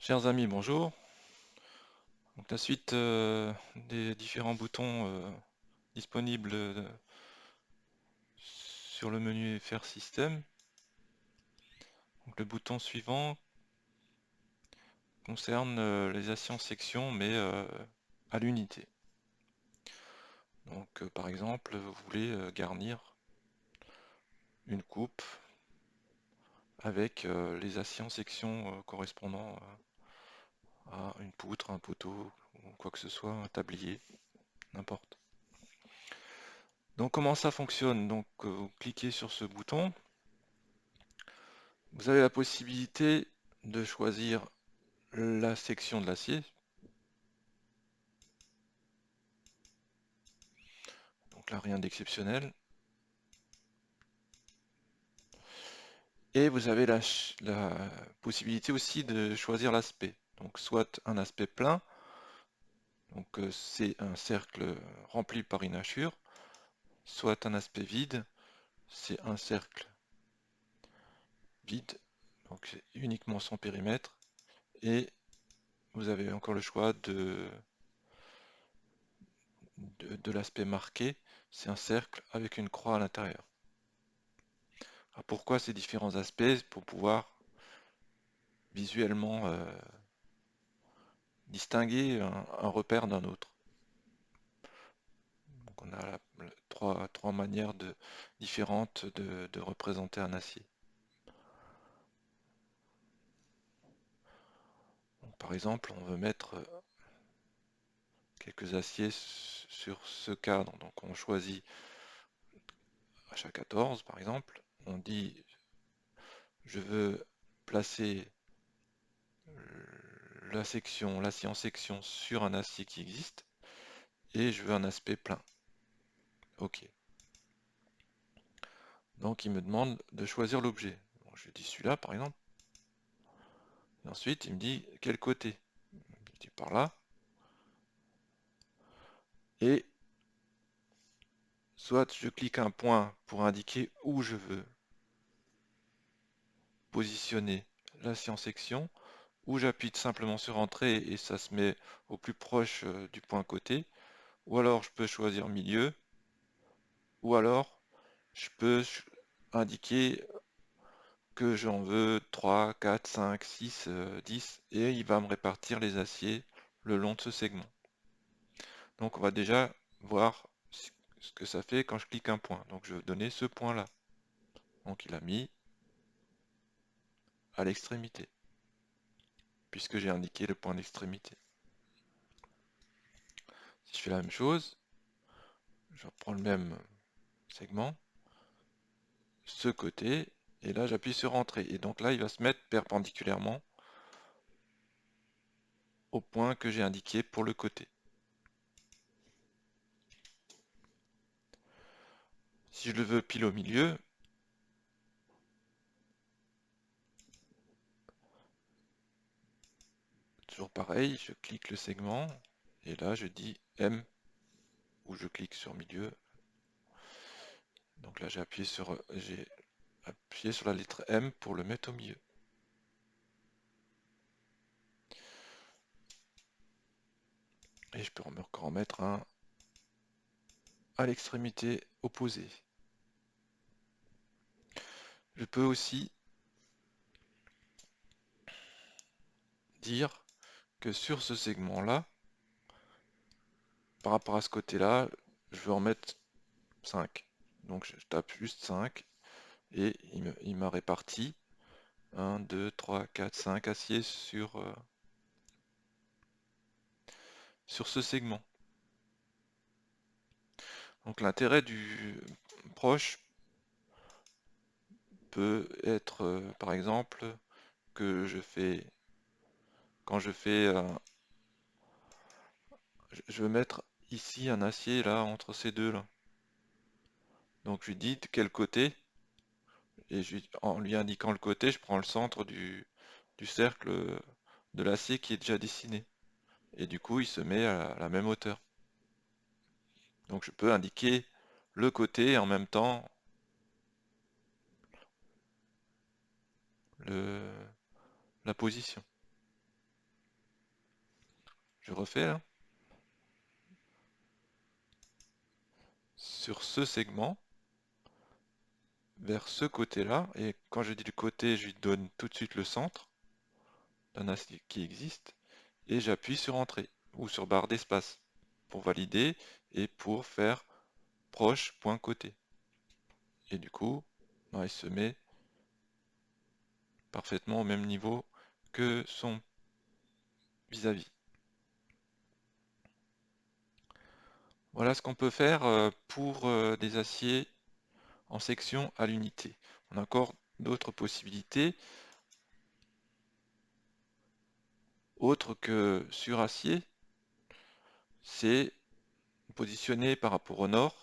Chers amis, bonjour. Donc, la suite des différents boutons disponibles sur le menu Faire Système. Donc, le bouton suivant concerne les actions sections, mais à l'unité. Donc, par exemple, vous voulez garnir une coupe avec les actions sections correspondant à une poutre, un poteau, ou quoi que ce soit, un tablier, n'importe. Donc comment ça fonctionne? Donc vous cliquez sur ce bouton, vous avez la possibilité de choisir la section de l'acier. Donc là rien d'exceptionnel. Et vous avez la possibilité aussi de choisir l'aspect. Donc soit un aspect plein, donc c'est un cercle rempli par une hachure, soit un aspect vide, c'est un cercle vide, donc c'est uniquement son périmètre, et vous avez encore le choix de l'aspect marqué, c'est un cercle avec une croix à l'intérieur. Alors pourquoi ces différents aspects? Pour pouvoir visuellement distinguer un repère d'un autre. Donc on a trois manières différentes de représenter un acier. Donc, par exemple, on veut mettre quelques aciers sur ce cadre. Donc on choisit H14 par exemple. On dit je veux placer l'acier en section sur un acier qui existe et je veux un aspect plein. OK. Donc il me demande de choisir l'objet. Bon, je dis celui-là par exemple. Et ensuite il me dit quel côté. Je dis par là. Et soit je clique un point pour indiquer où je veux positionner l'acier en section, ou j'appuie simplement sur Entrée et ça se met au plus proche du point côté. Ou alors je peux choisir milieu. Ou alors je peux indiquer que j'en veux 3, 4, 5, 6, 10 et il va me répartir les aciers le long de ce segment. Donc on va déjà voir ce que ça fait quand je clique un point. Donc je vais donner ce point-là. Donc il a mis à l'extrémité, puisque j'ai indiqué le point d'extrémité. Si je fais la même chose, je reprends le même segment, ce côté, et là j'appuie sur Entrée. Et donc là il va se mettre perpendiculairement au point que j'ai indiqué pour le côté. Si je le veux pile au milieu, toujours pareil, je clique le segment, et là je dis M, ou je clique sur milieu. Donc là j'ai appuyé sur la lettre M pour le mettre au milieu. Et je peux encore en mettre un à l'extrémité opposée. Je peux aussi dire que sur ce segment-là, par rapport à ce côté-là, je veux en mettre 5. Donc je tape juste 5 et il m'a réparti 1, 2, 3, 4, 5 aciers sur ce segment. Donc l'intérêt du proche peut être par exemple que quand je fais je veux mettre ici un acier là entre ces deux là. Donc je lui dis de quel côté, et en lui indiquant le côté, je prends le centre du cercle de l'acier qui est déjà dessiné. Et du coup il se met à la même hauteur. Donc je peux indiquer le côté et en même temps la position. Je refais là. Sur ce segment, vers ce côté-là, et quand je dis le côté, je lui donne tout de suite le centre d'un acier qui existe, et j'appuie sur Entrée, ou sur barre d'espace, pour valider et pour faire proche point côté. Et du coup, ben, il se met parfaitement au même niveau que son vis-à-vis. Voilà ce qu'on peut faire pour des aciers en section à l'unité. On a encore d'autres possibilités, autres que sur acier, c'est positionner par rapport au nord.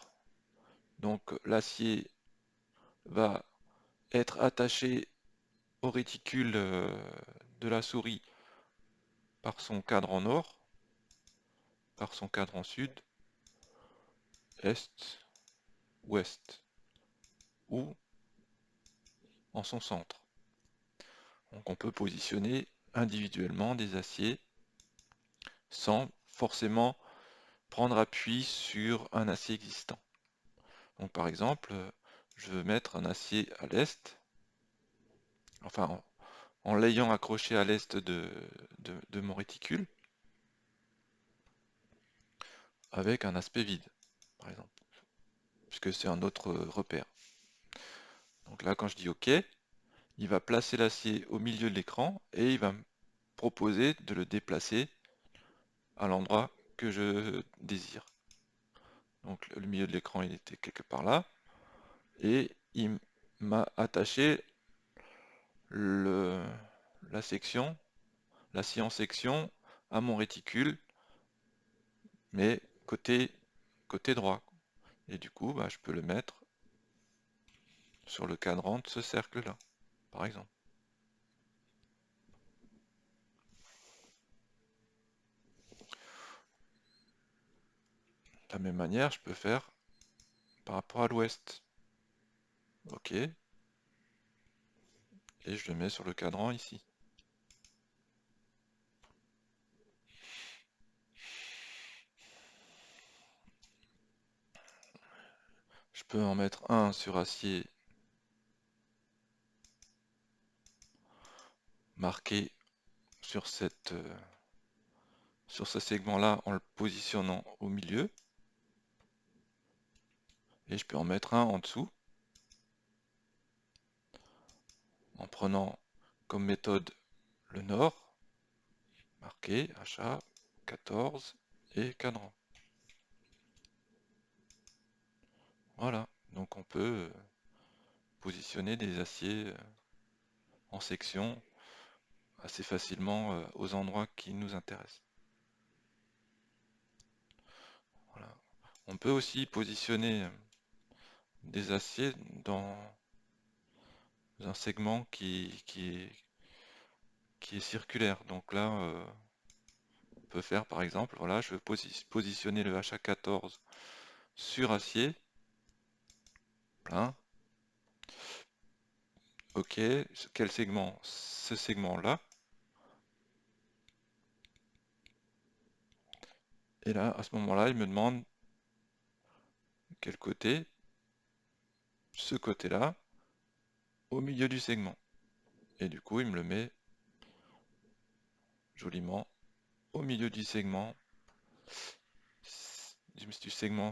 Donc l'acier va être attaché au réticule de la souris par son cadran nord, par son cadran sud, est, ouest, ou en son centre. Donc on peut positionner individuellement des aciers sans forcément prendre appui sur un acier existant. Donc par exemple, je veux mettre un acier à l'est, enfin en l'ayant accroché à l'est de mon réticule, avec un aspect vide, par exemple, puisque c'est un autre repère. Donc là, quand je dis OK, il va placer l'acier au milieu de l'écran et il va me proposer de le déplacer à l'endroit que je désire. Donc le milieu de l'écran, il était quelque part là, et il m'a attaché la section, l'acier en section à mon réticule, mais côté droit. Et du coup, bah, je peux le mettre sur le cadran de ce cercle-là, par exemple. De la même manière, je peux faire par rapport à l'ouest. OK. Et je le mets sur le cadran ici. Je peux en mettre un sur acier marqué sur ce segment-là en le positionnant au milieu. Et je peux en mettre un en dessous en prenant comme méthode le nord, marqué achat 14 et cadran. Voilà, donc on peut positionner des aciers en section assez facilement aux endroits qui nous intéressent. Voilà. On peut aussi positionner des aciers dans un segment qui est circulaire. Donc là, on peut faire par exemple, voilà, je veux positionner le HA14 sur acier, plein. OK, quel segment? Ce segment-là. Et là, à ce moment-là, il me demande quel côté, ce côté-là, au milieu du segment. Et du coup, il me le met joliment au milieu du segment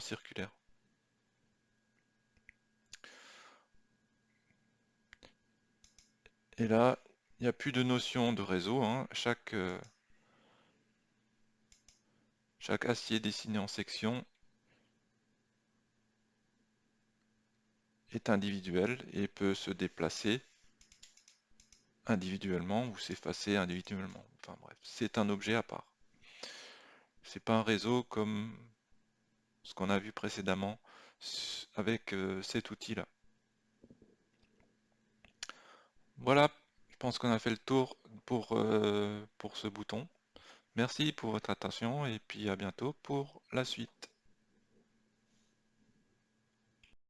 circulaire. Et là, il n'y a plus de notion de réseau, hein. Chaque acier dessiné en section est individuel et peut se déplacer individuellement ou s'effacer individuellement. Enfin bref, c'est un objet à part. C'est pas un réseau comme ce qu'on a vu précédemment avec cet outil-là. Voilà, je pense qu'on a fait le tour pour ce bouton. Merci pour votre attention et puis à bientôt pour la suite.